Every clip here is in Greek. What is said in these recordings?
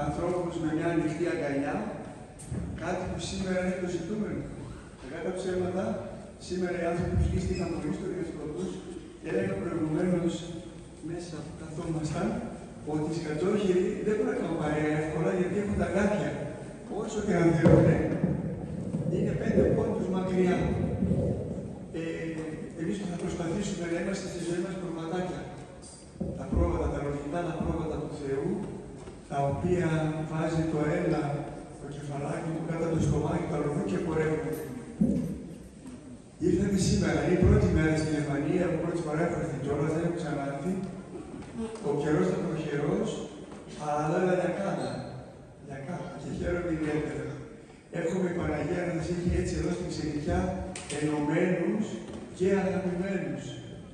Ανθρώπους με μια ανοιχτή αγκαλιά, κάτι που σήμερα είναι το ζητούμενο. Κατά τα ψέματα, σήμερα οι άνθρωποι χτίστηκαν πολύ στο διαστροφούς και έλεγα προηγουμένως μέσα που καθόμασταν ότι οι σκατζόχυροι δεν μπορούν να κάνουν παρέα εύκολα γιατί έχουν τα γάτια. Όσο και αν θέλουν, είναι 5 πόντους μακριά. Εμείς θα προσπαθήσουμε να είμαστε στη ζωή μας προβατάκια. Τα πρόβατα, τα λογικά, τα πρόβατα του Θεού, τα οποία βάζει το ένα το κεφαλάκι του κάτω το στομάχι, το αλλοδού και πορεύουν. Ήρθατε σήμερα, είναι η πρώτη μέρα στην Γερμανία, που πρώτη φορά έχω έρθει κιόλας, δεν έχω ξανάρθει. Ο καιρός ήταν προχερός, αλλά όλα για κάτα. Για κάτα. Και χαίρομαι ιδιαίτερα. Εύχομαι η Παναγία να σας έχει έτσι εδώ στην Ξενικιά ενωμένους και αγαπημένους.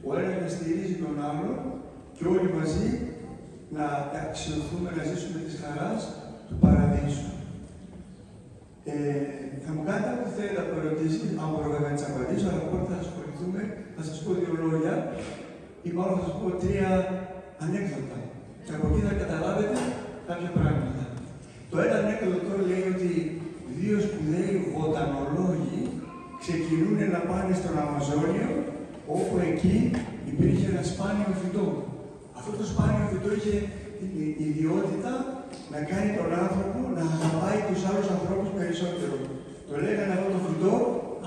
Ο ένας να στηρίζει τον άλλον και όλοι μαζί να αξιοθούμε να ζήσουμε της χαράς του παραδείσου. Θα μου κάνετε ό,τι θέλετε από ερωτήσεις, αν μπορώ να τις απαντήσω, αλλά πρώτα θα ασχοληθούμε, θα σας πω 2 λόγια ή μάλλον θα σας πω 3 ανέκδοτα. Και από εκεί θα καταλάβετε κάποια πράγματα. Το ένα ανέκδοτο λέει ότι 2 σπουδαίοι βοτανολόγοι ξεκινούν να πάνε στον Αμαζόνιο, όπου εκεί υπήρχε ένα σπάνιο φυτό. Αυτό το σπάνιο φυτό είχε την ιδιότητα να κάνει τον άνθρωπο να αγαπάει τους άλλους ανθρώπους περισσότερο. Το λέγανε αυτό το φυτό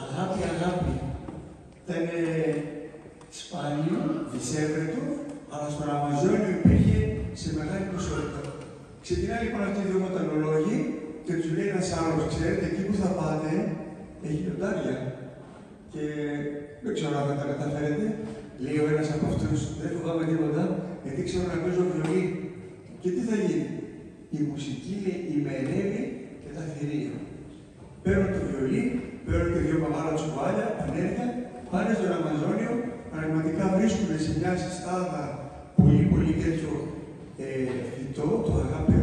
αγάπη-αγάπη. Ήταν σπάνιο, δυσέβρετο, αλλά στον Αμαζόνιο υπήρχε σε μεγάλη ποσότητα. Ξεκινάει λοιπόν αυτοί οι 2 βοτανολόγοι και τους λέει ένας άλλος, ξέρετε, εκεί που θα πάτε έχει λιοντάρια. Και δεν ξέρω αν θα τα καταφέρετε. Λέει ο ένας από αυτούς, δεν φοβάμαι τίποτα, γιατί ξέρω να παίζω βιολί. Και τι θα γίνει? Η μουσική ημερεύει και τα θηρία. Παίρνουν το βιολί, παίρνουν και 2 μεγάλα τσουβάλια, πανέρια, πάνε στον Αμαζόνιο, πραγματικά βρίσκουν σε μια συστάδα πολύ τέτοιο φυτό, το αγάπη,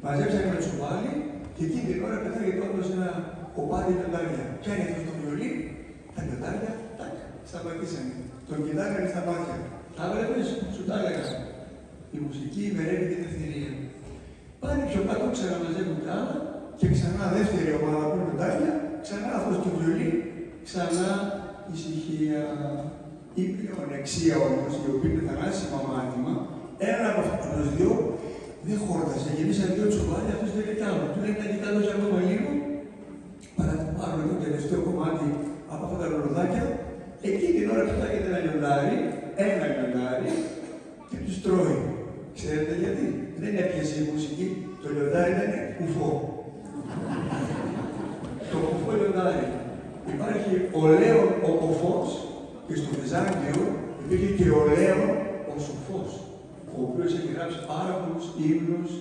μαζέψαν ένα τσουβάλι και εκείνη την ώρα πετάγει πάνω σε ένα κοπάδι λιοντάρια. Κάνει αυτό το βιολί, τα λιοντάρια, τάκ, σταματήσανε. Τον κοιτάγανε στα μάτια. Τα βλέπεις, σου τα έλεγα. Η μουσική ημερεύει και τα θηρία. Πάνε πιο κάτω, ξαναμαζεύουν τα άλλα και ξανά δεύτερη ομάδα που είναι τάρια, ξανά αυτό το βιολί, ξανά ησυχία. Η πλειονεξία όμως, η οποία είναι θανάσιμα μάθημα, ένα από αυτούς τους 2 δεν χόρτασε, γεμίσαν 2 τσουβάλια, αυτός δεν έκανε άλλο. Του λέει να κοιτάξω ακόμα λίγο, παρά να πάρουμε το τελευταίο κομμάτι από αυτά τα λουλουδάκια. Εκείνη την ώρα πετάγεται ένα λιοντάρι και τους τρώει. Ξέρετε γιατί? Δεν έπιασε η μουσική, το λιοντάρι ήταν κουφό. Το κουφό λιοντάρι. Υπάρχει ο Λέων ο κοφός και στο Βυζάντιο υπήρχε και ο Λέων ο σοφός, ο οποίος έχει γράψει πάρα πολλούς ύμνους,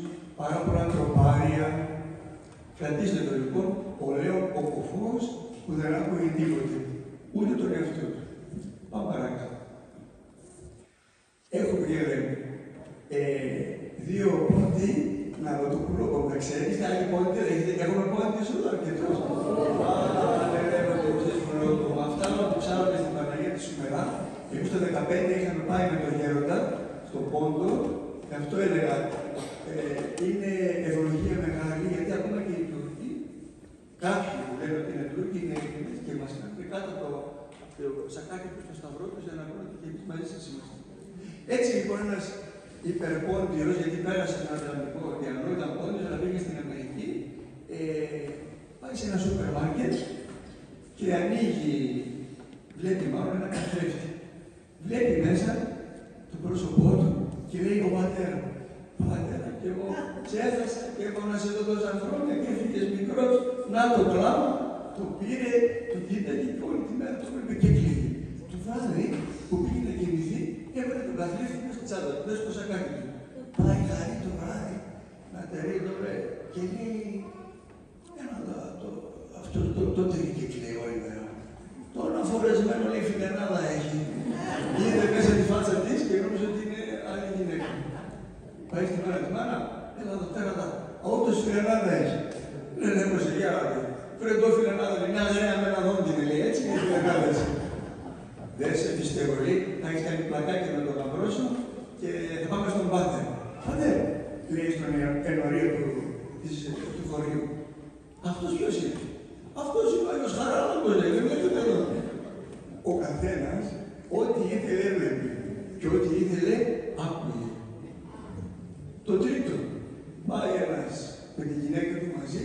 πάρα πολλά τροπάρια. Κρατήστε το λοιπόν, ο Λέων ο κοφός που δεν άκουγε τίποτε, ούτε τον εαυτό του. Πάμε παρακάτω. Έχουμε και λέμε 2 πόντι, να δω το κουλό, να ξέρεις, άλλοι πόντι, έχουμε πόντι σου, αρκετός. Δεν λέμε το ψήφωνο, αυτά που ψάραμε στην Παναγία της Σουμερά, εμείς το 2015 είχαμε πάει με τον Γέροντα, στον πόντο, και αυτό έλεγα, είναι ευλογία μεγάλη, γιατί ακόμα και οι Τούρκοι, κάποιοι που λένε ότι είναι Τούρκοι, είναι Έλληνες και μας κάνουν κάτω το σακάκι του στο σταυρό τους για να πούνε ότι και εμείς μαζί σας είμαστε. Έτσι λοιπόν ένας υπερπόντιος, γιατί πέρασε τον Ατλαντικό ωκεανό, ήταν πόντιος, αλλά πήγε στην Αμερική, πάει σε ένα σούπερ μάρκετ και ανοίγει, βλέπει μάλλον ένα καθρέφτη. Βλέπει μέσα το πρόσωπό του και λέει ο πατέρα, πατέρα, και εγώ σε έφτασα και έχω να σε δω τόσα χρόνια και έφυγες μικρός, να το κλάμα, το πήρε, το κοίταγε και όλη τη μέρα το έβλεπε και κλείδι. Το βράδυ που πήγε να κοιμηθεί, έβαλε τον καθρέφτη μέσα στη τσάντα του, μέσα στο σακάκι του. Πάει χαρί το βράδυ, να τερεί το βρε, και λέει, αυτό το τρίγει και κλαίει όλη μέρα. Τώρα φορεσμένο λέει φιλενάδα έχει. Είδε μέσα τη φάτσα της και Πάει στη μάνα της μάνα, έλα εδώ πέρα, όντως φιλενάδα έχει. Λένε προσεγγιά, φρεντό φιλενάδα, μια γραία με ένα δόντι, λέει, έτσι είναι η φιλενάδα έτσι. Δεν σε πιστεύω, λέει, θα έχεις κάνει πλακάκι με τον γαμπρό σου και θα πάμε στον πάτερ. Πάτερ, λέει στον ενορίο του χωριού. Αυτός ποιος είναι? Αυτός είναι ο Άγιος Χαράλαμπος, λέει, δεν βλέπετε εδώ. Ο καθένας, ό,τι ήθελε έβλεπε και ό,τι ήθελε άκουγε. Το τρίτο, πάει ένας με τη γυναίκα του μαζί,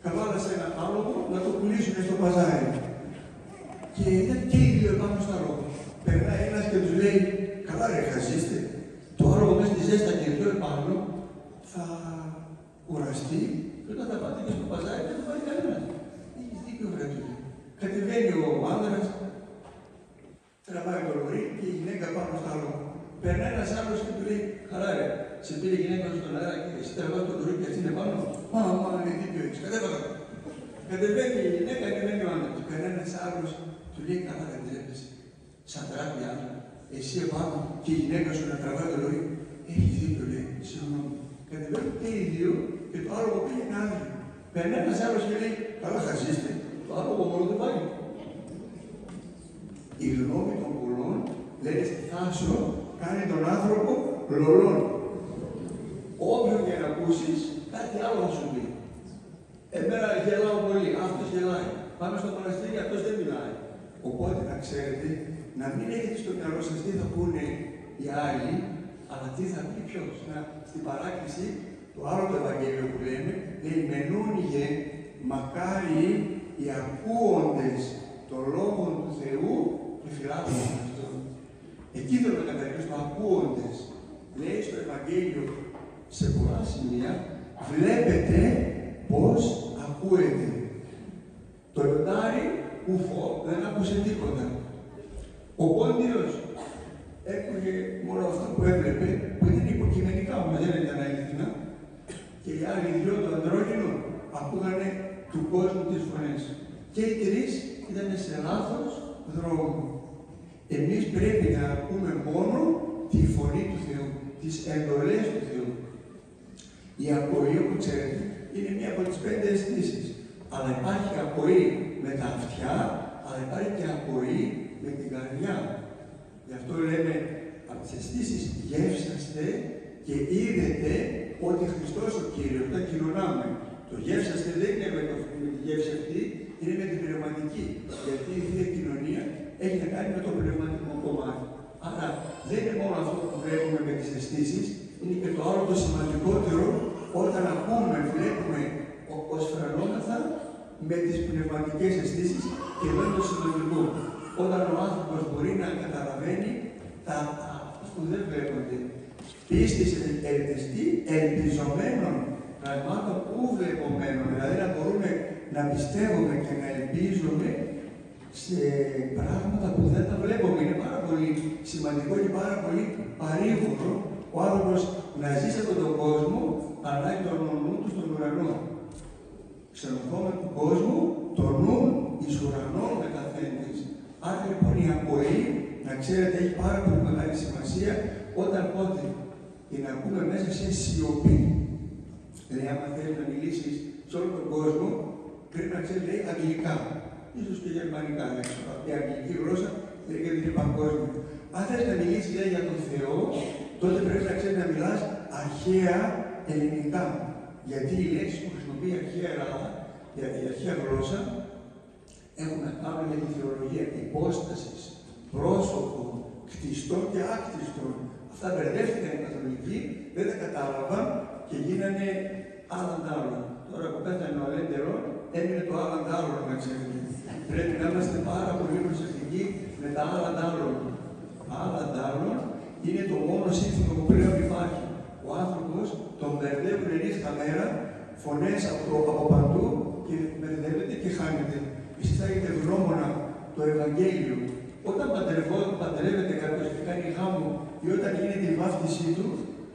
καβάλασε ένα άλογο να το πουλήσουν στο παζάρι. Και ήταν και οι δύο πάνω στο άλογο. Περνάει ένας και τους λέει, καλά ρε χαζίστε, το άλογο μέσα στη ζέστα και δύο επάνω θα κουραστεί και όταν θα πάτε και στο παζάρι δεν θα πάρει κανένας. Έχεις δίκιο βρε του. Κατεβαίνει ο άνδρας, τραβάει το λωρί και η γυναίκα πάνω στο άλογο. Περνάει ένας άλλος και του λέει, καλά ρε, σε πήρε η γυναίκα στον αέρα και εσύ τραβάς το λωρί και αυτή είναι πάνω. Μα, είναι δίκιο έχεις, κατέβατα. Κατεβαίνει η γυναίκα, κατεβαίνει ο άνδρας. Περνάει ένας άλλος, του λέει, καλά δεν τρέπεσαι. Σαν τράπει άντρα, εσύ επάνω και η γυναίκα σου να τραβάει το λωρί. Έχεις δίκιο, λέει, συγγνώμη. Κατεβαίνουν και οι δύο και το άλογο πήγαινε άδειο. Περνάει ένας άλλος και λέει, καλά χαζίστε, το άλογο μόνο δεν πάει. Η γνώμη των πολλών, λένε στη Θάσο, κάνει τον άνθρωπο λολόν. Όποιον και να ακούσεις, κάτι άλλο θα σου πει. Εμένα γελάω πολύ, αυτός γελάει. Πάμε στο μοναστήρι, αυτός δεν μιλάει. Οπότε να ξέρετε, να μην έχετε στο μυαλό σας τι θα πούνε οι άλλοι, αλλά τι θα πει ποιος. Στην παράκληση, το άλλο το Ευαγγέλιο που λέμε, λέει μενούνιγε μακάρι οι ακούοντες των λόγων του Θεού και φυλάττουν αυτό. Εκεί θέλω να καταλήξω το ακούοντες. Λέει στο Ευαγγέλιο σε πολλά σημεία, βλέπετε πώς ακούετε. Το λιοντάρι ουφό δεν άκουσε τίποτα. Ο Πόντιος έκουγε μόνο αυτό που έβλεπε, που ήταν υποκειμενικά όμως δεν ήταν αληθινά. Και οι άλλοι δυο του ανδρόγυνου ακούγανε του κόσμου τις φωνές. Και οι τρεις ήταν σε λάθος δρόμο. Εμείς πρέπει να ακούμε μόνο τη φωνή του Θεού, τις εντολές του Θεού. Η ακοή, όπως ξέρετε, είναι μία από τις 5 αισθήσεις. Αλλά υπάρχει ακοή με τα αυτιά, αλλά υπάρχει και ακοή με την καρδιά. Γι' αυτό λέμε από τις αισθήσεις γεύσαστε και είδετε ότι Χριστός ο Κύριος, όταν κοινωνάμε. Το γεύσαστε δεν είναι με τη γεύση αυτή, είναι με την πνευματική. Γιατί η Θεία Κοινωνία έχει να κάνει με το πνευματικό κομμάτι. Άρα δεν είναι μόνο αυτό που βλέπουμε με τις αισθήσεις, είναι και το άλλο το σημαντικότερο όταν ακούμε, βλέπουμε ως φρανόμεθα με τις πνευματικές αισθήσεις και με το συνολικό. Όταν ο άνθρωπος μπορεί να καταλαβαίνει τα που δεν βλέπονται. Πίστης ελπιστή ελπιζομένων πραγμάτων ουβλεπωμένων. Δηλαδή να μπορούμε να πιστεύουμε και να ελπίζουμε σε πράγματα που δεν τα βλέπουμε. Είναι πάρα πολύ σημαντικό και πάρα πολύ παρήγορο ο άνθρωπος να ζει σε αυτόν τον κόσμο, αλλά έχει τον νου του στον ουρανό. Ξενοχώμε του κόσμου, το νου εις ουρανό μεταθέντης. Άρα λοιπόν η ακοή, να ξέρετε, έχει πάρα πολύ μεγάλη σημασία όταν πότε και να ακούμε μέσα σε σιωπή. Δηλαδή, άμα θέλει να μιλήσει σε όλο τον κόσμο, πρέπει να ξέρει, λέει, αγγλικά. Ίσως και γερμανικά, η αγγλική γλώσσα λέγεται είναι παγκόσμια. Αν θέλει να μιλήσει, λέει, για τον Θεό, τότε πρέπει να ξέρει να μιλάς αρχαία ελληνικά. Γιατί οι λέξεις που χρησιμοποιεί η αρχαία Ελλάδα, η αρχαία γλώσσα, έχουν να κάνουν με τη θεολογία υπόστασης, πρόσωπων, κτιστών και άκτιστων. Αυτά μπερδεύτηκαν οι καθολικοί, δεν τα κατάλαβαν και γίνανε άλλα άλλων. Τώρα που πέθανε ο Αλέντερον, έμεινε το άλλα άλλων, να ξέρετε. Πρέπει να είμαστε πάρα πολύ προσεκτικοί με τα άλλα άλλων. Άλλα άλλων είναι το μόνο σύνθημα που πλέον υπάρχει. Ο άνθρωπος τον μπερδεύουν νύχτα μέρα, φωνές από παντού και μπερδεύεται και χάνεται. Εσείς θα έχετε γνώμονα το Ευαγγέλιο. Όταν παντρεύεται κάποιος και κάνει γάμο ή όταν γίνεται η βάφτισή του,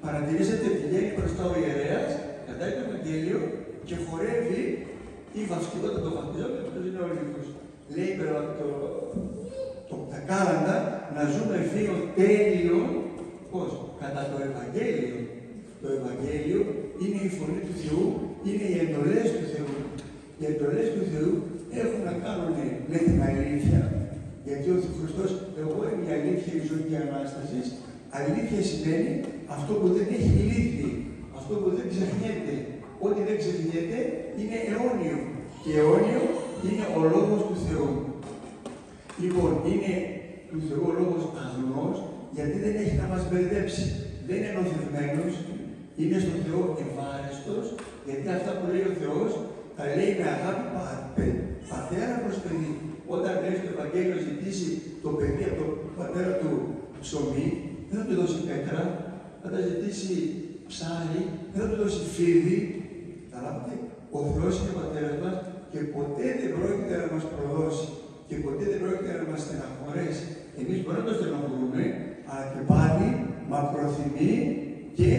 παρατηρήσατε πηγαίνει μπροστά ο ιερέας, κρατάει το Ευαγγέλιο και χορεύει η βαφτικότητα των βαφτιζόμενων, αυτός είναι ο λύθος. Λέει τα κάλαντα να ζούμε βίο τέλειο, πώς, κατά το Ευαγγέλιο. Το Ευαγγέλιο είναι η φωνή του Θεού, είναι οι εντολές του Θεού. Οι εντολές του Θεού έχουν να κάνουν με την αλήθεια. Γιατί ο Χριστός, εγώ είμαι η αλήθεια, η ζωή και η Ανάσταση. Αλήθεια σημαίνει αυτό που δεν έχει λύθει, αυτό που δεν ξεχνιέται. Ό,τι δεν ξεχνιέται είναι αιώνιο. Και αιώνιο είναι ο Λόγος του Θεού. Λοιπόν, είναι του Θεού ο Λόγος αγνός, γιατί δεν έχει να μας μπερδέψει. Δεν είναι νοθευμένος, είναι στον Θεό ευάρεστος, γιατί αυτά που λέει ο Θεός τα λέει με αγάπη πατέρα προς παιδί. Όταν λέει στο Ευαγγέλιο ζητήσει το παιδί από τον πατέρα του ψωμί, δεν θα του δώσει πέτρα, θα τα ζητήσει ψάρι, δεν θα του δώσει φίδι. Καταλάβατε, ο Θεός είναι ο πατέρας μας και ποτέ δεν πρόκειται να μας προδώσει και ποτέ δεν πρόκειται να μας στεναχωρέσει. Εμείς μπορούμε να το στεναχωρούμε, αλλά και πάλι μακροθυμεί και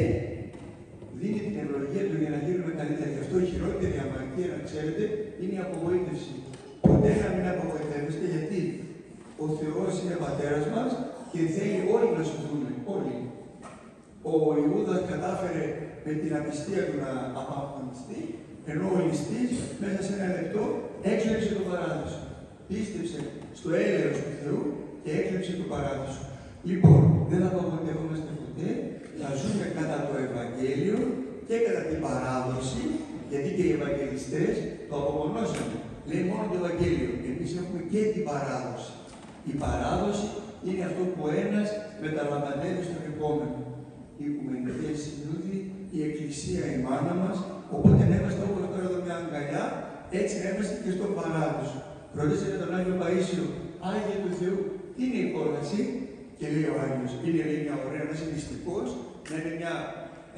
δίνει την ευλογία του για να γίνουμε καλύτερα. Γι' αυτό η χειρότερη αμαρτία, να ξέρετε, είναι η απογοήτευση. Ποτέ να μην απογοητεύεστε, γιατί ο Θεός είναι πατέρας μας και θέλει όλοι να σωθούμε. Όλοι. Ο Ιούδας κατάφερε με την απιστία του να απαγωνιστεί, ενώ ο ληστής μέσα σε ένα λεπτό έκλεψε τον παράδεισο. Πίστεψε στο έλεος του Θεού και έκλεψε τον παράδεισο. Λοιπόν, δεν θα απογοητευόμαστε ποτέ, θα ζούμε κατά το Ευαγγέλιο και κατά την παράδοση, γιατί και οι Ευαγγελιστές το απομονώσαμε. Λέει μόνο το Ευαγγέλιο. Εμείς έχουμε και την παράδοση. Η παράδοση είναι αυτό που ένας μεταλαμβανεύει στον επόμενο. Η Οικουμενική Συνόδη, η Εκκλησία, η μάνα μας, οπότε να είμαστε όπως τώρα εδώ μια αγκαλιά, έτσι να είμαστε και στον παράδοσο. Ρωτήσατε τον Άγιο Παΐσιο, Άγιε του Θεού, τι είναι η κόλαση, και λέει ο Άγιος, είναι μια ωραία, ένας μυστικός, να είναι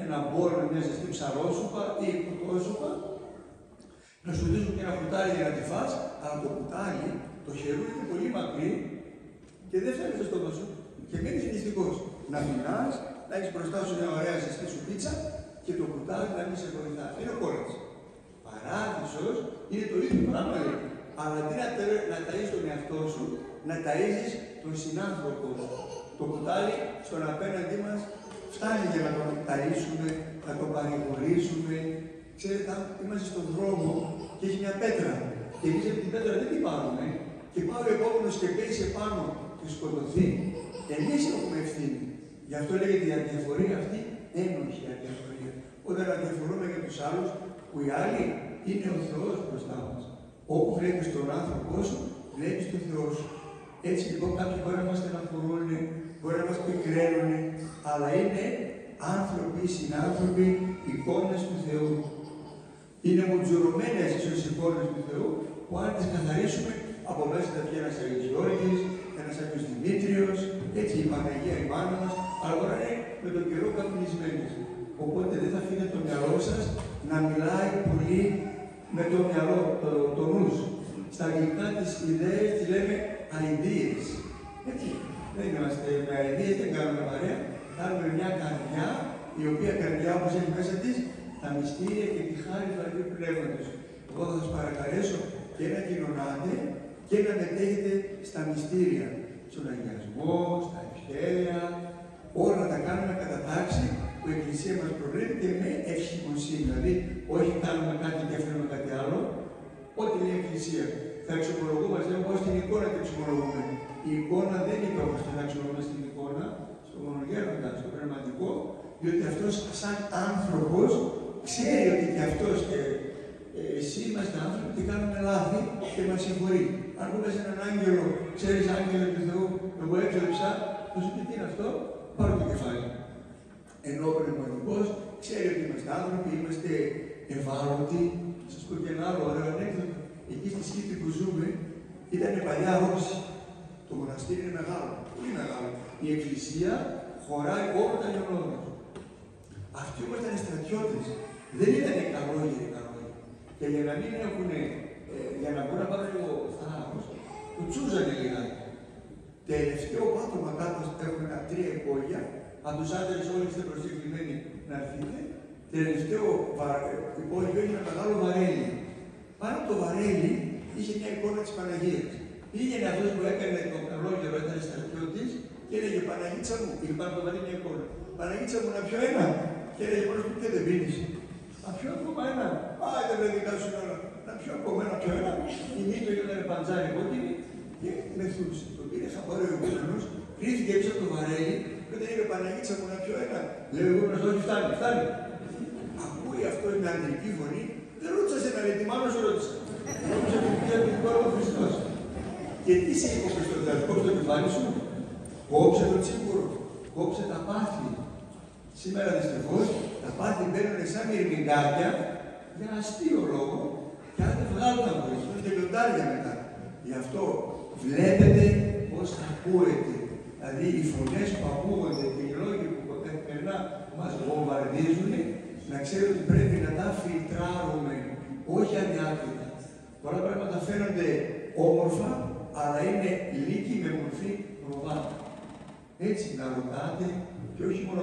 ένα μπόρ με μια ζεστή ψαρόσουπα ή κουτόσουπα, να σου δώσουν και ένα κουτάλι για να τη φας, αλλά το κουτάλι, το χερού είναι πολύ μακρύ και δεν φτάνει στο στόμα σου. Και μένεις μυστικός. Να πεινάς, να έχεις μπροστά σου μια ωραία ζεστή σου πίτσα και το κουτάλι να μην σε βοηθά. Είναι κόλαση. Παράδεισος είναι το ίδιο πράγμα, λέει. Αλλά αντί να ταΐζεις τον εαυτό σου, να ταΐζεις τον συνάνθρωπο σου. Το κουτάλι στον απέναντί μας φτάνει για να τον ταΐσουμε, να τον παρηγορήσουμε. Ξέρετε, αν είμαστε στον δρόμο και έχει μια πέτρα και εμείς από την πέτρα δεν την πάρουμε και πάει ο επόμενος και πέσει επάνω και σκοτωθεί, εμείς έχουμε ευθύνη. Γι' αυτό λέγεται η αδιαφορία αυτή ένοχη αδιαφορία. Όταν αδιαφορούμε για τους άλλους, που οι άλλοι είναι ο Θεός μπροστά μας. Όπου βλέπεις τον άνθρωπό σου, βλέπεις τον Θεό σου. Έτσι λοιπόν κάποιοι μπορεί να μας στεναχωρούν, μπορεί να μας πικραίνουν, αλλά είναι άνθρωποι, συνάνθρωποι, εικόνες του Θεού. Είναι μουτζουρωμένες ίσως οι εικόνες του Θεού, που αν τις καθαρίσουμε, από μέσα θα βγει ένας Αγίος Γιώργης, ένας Αγίος Δημήτριος, έτσι η Παναγία η μάνα μας, αλλά μπορεί να είναι με τον καιρό καπνισμένες. Οπότε δεν θα αφήνετε το μυαλό σας να μιλάει πολύ με το μυαλό, το νους. Στα αγγλικά τις ιδέες τις λέμε ideas. Έτσι, δεν είμαστε με ideas, δεν κάνουμε παρέα. Κάνουμε μια καρδιά, η οποία καρδιά όπως έχει μέσα της, τα μυστήρια και τη χάρη του Αγίου Πνεύματος. Εγώ θα σας παρακαλέσω και να κοινωνάτε και να μετέχετε στα μυστήρια. Στον αγιασμό, στα ευχέρεια, όλα να τα κάνουμε κατά τάξη που η Εκκλησία μας προβλέπει και με ευσχημοσύνη. Δηλαδή, όχι κάνουμε κάτι και αφήνουμε κάτι άλλο. Ό,τι λέει η Εκκλησία. Θα εξομολογούμαστε όπως την εικόνα την εξομολογούμε. Η εικόνα δεν είπε όπως την εξομολογούμε στην εικόνα, στο μονογέροντα, στο πνευματικό, διότι αυτός σαν άνθρωπος ξέρει ότι και αυτός και εσύ είμαστε άνθρωποι και κάνουμε λάθη και μας συγχωρεί. Αν πούμε σε έναν άγγελο, ξέρεις άγγελο του Θεού, εγώ έκλεψα, θα σου πει τι είναι αυτό, πάρω το κεφάλι. Ενώ ο πνευματικός ξέρει ότι είμαστε άνθρωποι, είμαστε ευάλωτοι. Θα σας πω και ένα άλλο ωραίο ανέκδοτο. Εκεί στη Σκύπη που ζούμε ήταν παλιά Ρώση. Το μοναστήρι είναι μεγάλο, πολύ μεγάλο. Η εκκλησία χωράει όλα τα γεγονότα. Αυτοί όμως ήταν στρατιώτες. Δεν ήταν καλόγεροι. Και για να μην έχουν, για να μπορούν να πάρουν λίγο θάρρος, του τσούζανε λιγάκι. Τελευταίο πάτωμα κάτω έχουν 3 υπόγεια. Αν τους άντρες όλοι είστε προσκεκλημένοι να έρθετε, τελευταίο υπόγειο είναι ένα μεγάλο βαρέλι. Πάνω από το βαρέλι είχε μια εικόνα της Παναγίας. Πήγαινε αυτός που έκανε το καλόγερο, ήταν στρατιώτης, και έλεγε Παναγίτσα μου, είχε πάνω το βαρέλι μια εικόνα. Παναγίτσα μου να πιω ένα. και έλεγε μόνο του και δεν πίνεις. Να πιω ακόμα ένα. Άιτε βρε δικά σου ώρα. Να πιω ακόμα ένα, πιο ένα. Η μύτη του ήταν παντζάρι κόκκινη και μεθούσε. Το πήρε χαμπάρι ο Κούλωνος, κρύφτηκε έξω από το βαρέλι και όταν είπε Παναγίτσα μου να πιω ένα. Λέει ο Κούλωνος, όχι φτάνει, φτάνει. Ακούει αυτό με αντρική φωνή, δεν ρώτησε να λέει, τι μάλλον σου ρώτησε. Ρώτησε ότι πήγε από την κόρη του Χριστός. Και τι σε είπε ο Χριστός, δηλαδή κόψε το κεφάλι σου, κόψε το τσίμπουρο, κόψε τα πάθη. Σήμερα δυστυχώς τα πάθη μπαίνουν σαν μυρμηγκάκια για αστείο λόγο και άντε βγάλουν τα βοήθεια, είναι και λιοντάρια μετά. Γι' αυτό βλέπετε πώς ακούετε. Δηλαδή οι φωνές που ακούγονται και οι λόγοι που καθημερινά μας βομβαρδίζουν, να ξέρετε ότι πρέπει να τα φιλτράρουμε, όχι αδιάκριτα. Πολλά πράγματα φαίνονται όμορφα, αλλά είναι λύκοι με μορφή προβάτα. Έτσι να ρωτάτε και όχι μόνο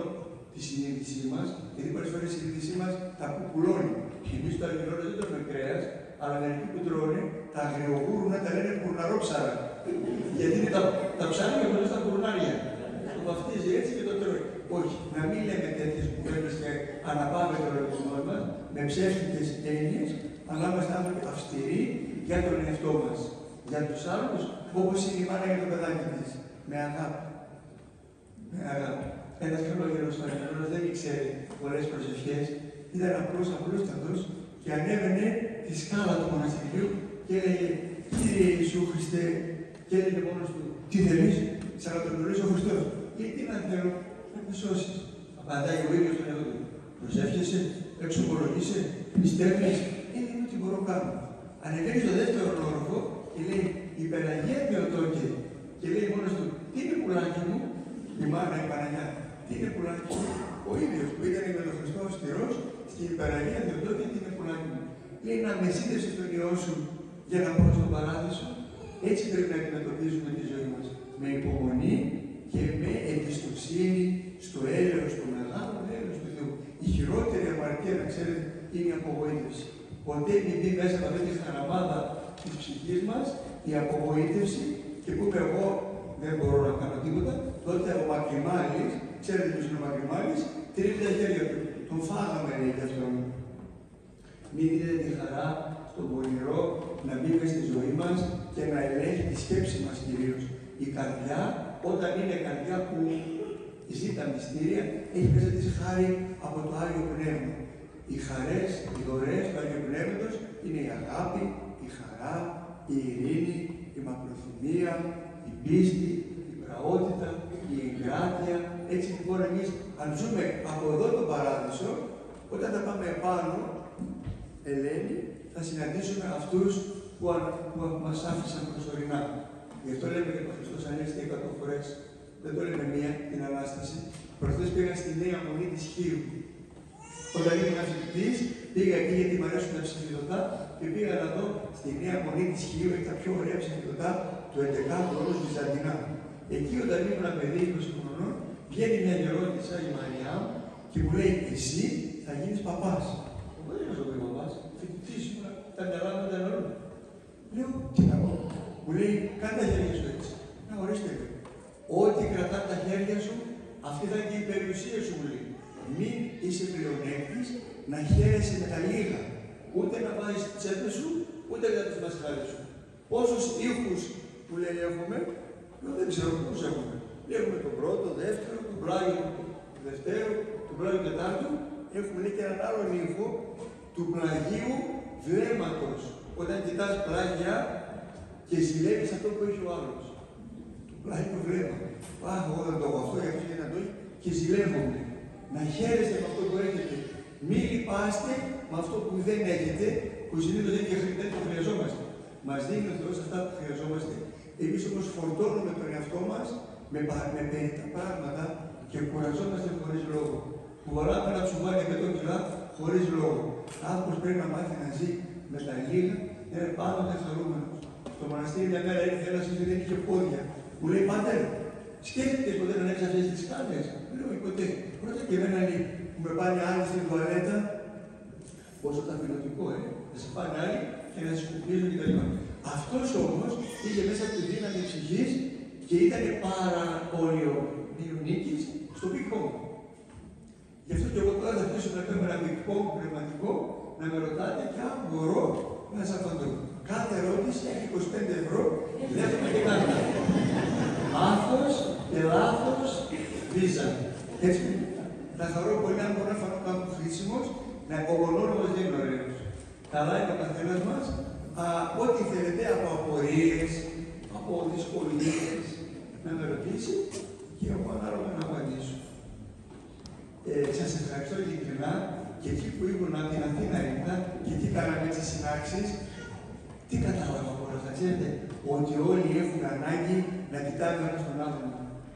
τη συνείδησή μας, γιατί πολλές φορές η συνείδησή μας τα κουκουλώνει. Εμείς το αγγελόνα δεν τρώμε κρέας, αλλά μερικοί που τρώνε τα αγριογούρουνα τα λένε κουρναρόψαρα. Γιατί είναι τα ψάρια χωρίς τα κουρνάρια. Το βαφτίζει έτσι και το τρώει. Όχι, να μην λέμε τέτοιες κουβέντες και αναπάμε τον οργανισμό μας με ψεύτικες έννοιες, αλλά είμαστε άνθρωποι αυστηροί για τον εαυτό μας. Για τους άλλους, όπως είναι η μάνα για το παιδάκι της. Με αγάπη. Με αγάπη. Ένας καλόγερος αγγελός δεν ήξερε πολλές προσευχές, ήταν απλούστατος και ανέβαινε τη σκάλα του μοναστηριού και έλεγε Κύριε Ιησού Χριστέ, και έλεγε μόνος του, τι θέλεις, σαν να τον γνωρίζει ο Χριστός. Ή τι να θέλω, να με σώσεις. Απαντάει ο ίδιος τον εαυτό του. Προσεύχεσαι, εξομολογείσαι, πιστεύεις, είναι ό,τι μπορώ να κάνω. Ανεβαίνει στο δεύτερο όροφο και λέει Υπεραγία Θεοτόκε. Και λέει μόνος του, τι είναι πουλάκι μου, η μάνα η Παναγιά. Τι είναι πουλάκι μου, ο ίδιος που ήταν με τον Χριστό αυστηρός, στην Υπεραγία Θεοτόκε, τι είναι πουλάκι μου. Λέει να με σύνδεσαι τον Υιό σου για να πάω στον παράδεισο. Έτσι πρέπει να αντιμετωπίζουμε τη ζωή μας. Με υπομονή και με εμπιστοσύνη στο έλεος, το μεγάλο έλεος του Θεού. Η χειρότερη αμαρτία, να ξέρετε, είναι η απογοήτευση. Ποτέ μην μπει μέσα από αυτή τη χαραμάδα της ψυχής μας η απογοήτευση και που είπε εγώ δεν μπορώ να κάνω τίποτα, τότε ο Μακρυμάλης, ξέρετε ποιος είναι ο Μακρυμάλης, τρίβει τα χέρια του. Τον φάγαμε, λέει και αυτόν. Μην δίνετε τη χαρά στον πονηρό να μπει μέσα στη ζωή μας και να ελέγχει τη σκέψη μας κυρίως. Η καρδιά, όταν είναι καρδιά που ζει τα μυστήρια, έχει μέσα της χάρη από το Άγιο Πνεύμα. Οι χαρές, οι δωρεές του Αγίου Πνεύματος είναι η αγάπη, η χαρά, η ειρήνη, η μακροθυμία, η πίστη, η πραότητα, η εγκράτεια. Έτσι λοιπόν εμείς αν ζούμε από εδώ τον παράδεισο, όταν θα πάμε επάνω, Ελένη, θα συναντήσουμε αυτούς που μας άφησαν προσωρινά. Γι' αυτό λέμε και ο Χριστός ανέστη 100 φορές. Δεν το λέμε μία, την Ανάσταση. Προχθές πήγα στη Νέα Μονή της Χίου. Όταν ήμουν φοιτητής, πήγα εκεί γιατί μου αρέσουν τα ψηφιδωτά και πήγα να δω στη Νέα Μονή της Χίου, έχει τα πιο ωραία ψηφιδωτά του 11ου αιώνα Βυζαντινά. Εκεί όταν ήμουν παιδί 20 χρονών, βγαίνει μια γερόντισσα, η Μαριά, και μου λέει: Εσύ θα γίνεις παπάς. Εγώ δεν είμαι παπάς, φοιτητής ήμουν, τα μυαλά μου ήταν όλα. Λέω: Τι να πω. Μου λέει: Κάνε τα χέρια σου έτσι. Να ορίστε. Ό,τι κρατά τα χέρια σου, αυτή θα είναι και η περιουσία σου, μου λέει. Μην είσαι πλεονέκτης να χαίρεσαι με τα λίγα. Ούτε να βάζεις τις τσέπες σου, ούτε να τις μασχάλες σου. Πόσους ήχους που λέει έχουμε, δεν ξέρω πόσους έχουμε. Έχουμε τον πρώτο, δεύτερο, τον πλάγιο του δευτέρου, τον πλάγιο του τετάρτου. Έχουμε λέει και έναν άλλον ήχο του πλαγίου βλέμματος. Όταν κοιτάς πλάγια και ζηλεύεις αυτό που έχει ο άλλος. Το πλάγιο βλέμμα. Εγώ δεν το έχω αυτό, γιατί δεν το έχει και ζηλεύομαι. Να χαίρεστε με αυτό που έχετε. Μην λυπάστε με αυτό που δεν έχετε, που συνήθως δεν το χρειαζόμαστε. Μας δίνει ο Θεός αυτά που χρειαζόμαστε. Εμείς όμως φορτώνουμε τον εαυτό μας με περιττά πράγματα και κουραζόμαστε χωρίς λόγο. Κουβαλάμε ένα τσουβάλι 100 κιλά χωρίς λόγο. Άνθρωπος πρέπει να μάθει να ζει με τα λίγα, να είναι πάντοτε χαρούμενος. Στο μοναστήρι μια μέρα ήρθε ένας και δεν είχε πόδια. Μου λέει: Πάτερ, σκέφτηκες ποτέ να ανέβεις αυτές τις σκάλες? Λέω: Ποτέ. Πρώτα και εμένα λέει: Μου με πάνε άλλοι στην τουαλέτα. Πόσο ταπεινωτικό, να σε πάνε άλλοι και να σε σκουπίζουν κτλ. Αυτός όμως είχε μέσα τη δύναμη ψυχής και ήταν πάρα πολύ νίκης στο πικό. Γι' αυτό και εγώ τώρα θα αρχίσω να κάνω ένα δικό μου πνευματικό, να με ρωτάτε και αν μπορώ να σας απαντώ. Κάθε ερώτηση έχει 25 ευρώ, δεν έχουμε και κάτι. Άθος και λάθος βίζα. Έτσι, θα χαρώ πολύ αν μπορώ να φανώ κάπου χρήσιμος, ο μονόλογος δεν είναι ωραίος. Καλά είναι ο καθένας μας, ό,τι θέλετε από απορίες, από δυσκολίες, να με ρωτήσει και εγώ ανάλογα να απαντήσω. Σας ευχαριστώ ειλικρινά και εκεί που ήμουν από την Αθήνα ήρθα και εκεί κάναμε τις συνάξεις. Τι κατάλαβα από όλα αυτά, ξέρετε, ότι όλοι έχουν ανάγκη να κοιτάνε ένας τον άλλον.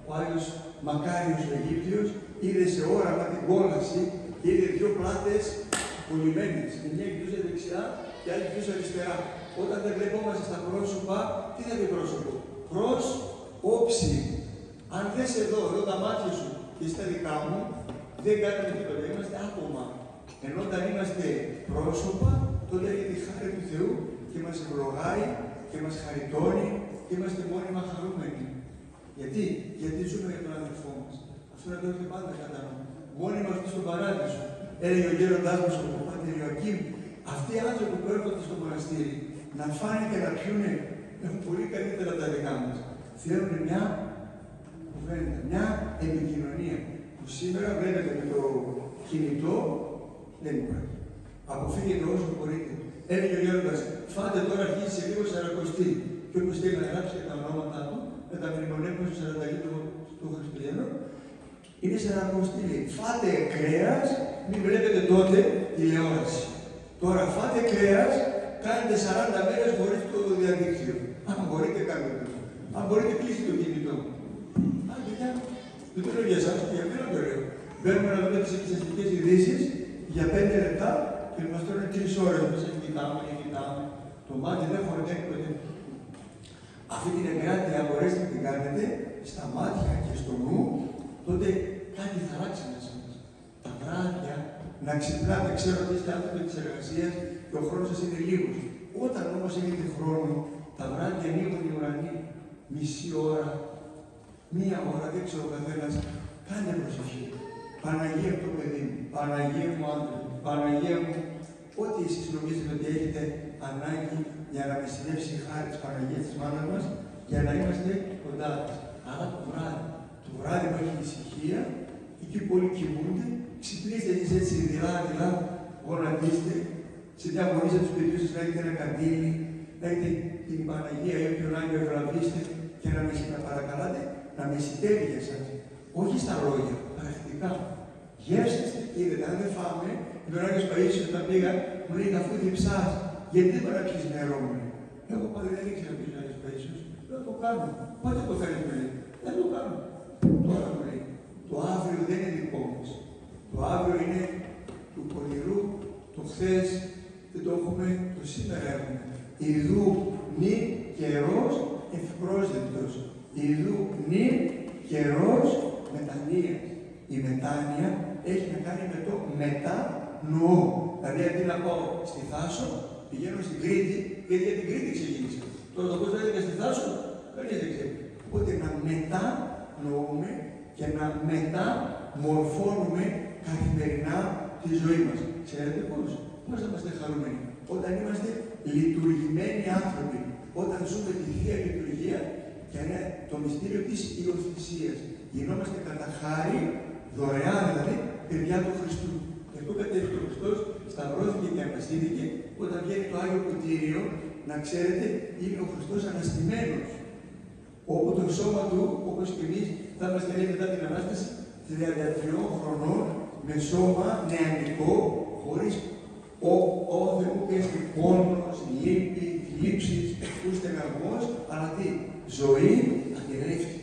Ο άλλος μακάριος ο Αιγύπτιος είδε σε όραμα την κόλαση και είδε δύο πλάτες κολλημένες. Η μια κοιτούσε δεξιά και η άλλη κοιτούσε αριστερά. Όταν δεν βλεπόμαστε στα πρόσωπα, τι θα πει πρόσωπο? Προς όψη. Αν δες εδώ τα μάτια σου και στα δικά μου, δεν κάνουμε τίποτα. Είμαστε άτομα. Ενώ όταν είμαστε πρόσωπα, τότε έρχεται η χάρη του Θεού και μας ευλογάει και μας χαριτώνει και είμαστε μόνιμα χαρούμενοι. Γιατί ζούμε για τον αδελφό μας. Αυτό να το έχετε πάντα κατά νου. Μόνοι μας στον παράδεισο. Έλεγε ο γέροντάς μας, ο Πάτερ Ιωακήμ, αυτοί οι άνθρωποι που έρχονται στο μοναστήρι να φάνε και να πιούνε, έχουν πολύ καλύτερα τα δικά μας. Θέλουν μια κουβέντα, μια επικοινωνία. Που σήμερα βλέπετε με το κινητό δεν υπάρχει. Αποφύγετε όσο μπορείτε. Έλεγε ο γέροντας, φάτε τώρα αρχίσει σε λίγο Σαρακοστή. Και όποιος θέλει να γράψει και τα ονόματα του, με τα μνημονεύματα του Σαρανταλίτου του Χριστουγέννου, είναι Σαρακοστή. Φάτε κρέας, μην βλέπετε τότε τηλεόραση. Τώρα φάτε κρέας, κάνετε 40 μέρες χωρίς το διαδίκτυο. Αν μπορείτε, κάντε το. Αν μπορείτε, κλείστε το κινητό. Δεν το λέω για εσάς, και για μένα το λέω. Μπαίνουμε να δούμε τις εξαιρετικές ειδήσεις για 5 λεπτά και μας τρώνε 3 ώρες. Μας κοιτάμε. Το μάτι δεν χορταίνει ποτέ. Αυτή την εγκράτεια, αν μπορέσετε να την κάνετε, στα μάτια και στο νου, τότε κάτι θα αλλάξει μέσα μας. Τα βράδια να ξυπνάτε. Ξέρω ότι είστε άνθρωποι της εργασίας και ο χρόνος σας είναι λίγος. Όταν όμως έχετε χρόνο, τα βράδια ανοίγουν οι ουρανοί. Μισή ώρα. Μία ώρα, δεν ξέρω ο καθένας, κάντε προσοχή. Παναγία μου το παιδί μου, Παναγία μου άντρα μου, Παναγία μου, ό,τι εσείς νομίζετε ότι έχετε ανάγκη για να μεσηλεύσει η χάρη της Παναγίας της μάνας μας, για να είμαστε κοντά της. Αλλά το βράδυ που έχει ησυχία, εκεί που όλοι κοιμούνται, ξυπνήστε εσείς έτσι δειλά, γονατίστε, συνταγωνίστε τους παιδιούς σας να έχετε ένα καντήλι, να έχετε την Παναγία ή όποιον Άγιο ευλαβήστε και να παρακαλάτε να μεσητεύει για εσάς. Όχι στα λόγια, πρακτικά. Γεύσαστε, είδατε, αν δεν φάμε, ο Άγιος Παΐσιος όταν πήγα, μου λέει αφού διψάς, γιατί δεν μπορεί να πιεις νερό μου. Εγώ πάλι δεν ήξερα ποιος είναι ο Άγιος Παΐσιος. Δεν το κάνω. Πότε το θέλει, μου λέει. Δεν το κάνω. Τώρα μου λέει. Το αύριο δεν είναι δικό μας. Το αύριο είναι του πονηρού, το χθες δεν το έχουμε, το σήμερα έχουμε. Ιδού νη καιρός ευπρόσδεκτος. Ιδού νη καιρός μετανοίας. Η μετάνοια έχει να κάνει με το μετανοώ. Δηλαδή, αντί να πάω στη Θάσο, πηγαίνω στην Κρήτη, γιατί για την Κρήτη ξεκίνησα. Τώρα το πώς λέγεται στη Θάσο, κανείς δεν ξέρει. Οπότε να μετανοούμε και να μεταμορφώνουμε καθημερινά τη ζωή μας. Ξέρετε πώς? Πώς θα είμαστε χαρούμενοι? Όταν είμαστε λειτουργημένοι άνθρωποι. Όταν ζούμε τη Θεία Λειτουργία και είναι το μυστήριο της Υιοθυσίας. Γινόμαστε κατά χάρη, δωρεάν δηλαδή, παιδιά του Χριστού. Και αυτό κατέφυγε ο Χριστός, σταυρώθηκε και αναστήθηκε. Όταν βγαίνει το Άγιο Ποτήριο, να ξέρετε, είναι ο Χριστός αναστημένος. Όπου το σώμα του, όπως και εμείς, θα είμαστε λέει μετά την Ανάσταση, 33 χρονών, με σώμα νεανικό, χωρίς όθεμο και πόνος, λύπη, θλίψεις, ούτε στεναγμός, αλλά τι, ζωή ατελεύτη.